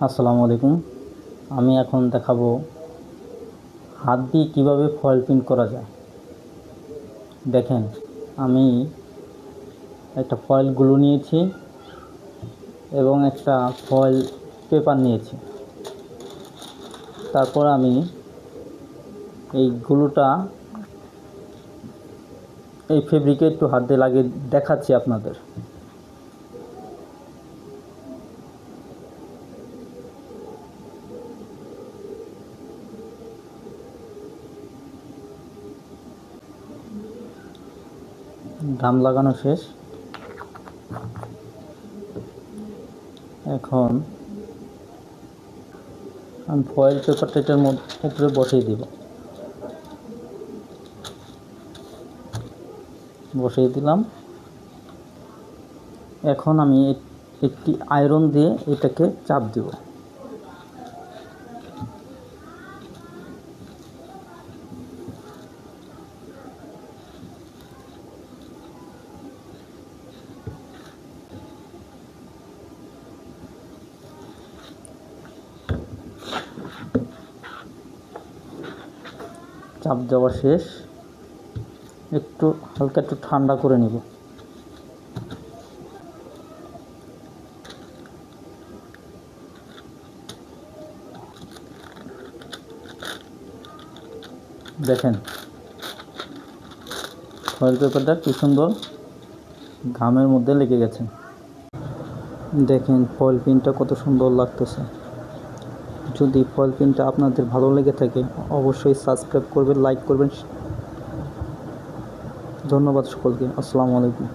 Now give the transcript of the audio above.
আসসালামু আলাইকুম। আমি এখন দেখাবো হাত দিয়ে কীভাবে ফয়েল প্রিন্ট করা যায়। দেখেন, আমি একটা ফয়েল গ্লু নিয়েছি এবং একটা ফয়েল পেপার নিয়েছি। তারপর আমি এই গ্লুটা এই ফেব্রিকে একটু হাত দিয়ে লাগিয়ে দেখাচ্ছি আপনাদের। গাম লাগানো শেষ। এখন আমি ফয়েল পেপারটা এটার উপরে বসিয়ে দিলাম। এখন আমি একটি আয়রন দিয়ে এটাকে চাপ দেব। চাপ দেওয়া শেষ। হালকা একটু ঠান্ডা করে নিব। দেখেন ফয়েল পেপারটা কি সুন্দর ঘামের মধ্যে লেগে গেছে। দেখেন ফয়েল প্রিন্টটা কত সুন্দর লাগতেছে। যদি ফয়েল প্রিন্টটা আপনাদের ভালো লেগে থাকে অবশ্যই সাবস্ক্রাইব করবেন, লাইক করবেন। ধন্যবাদ সকলকে। আসসালামু আলাইকুম।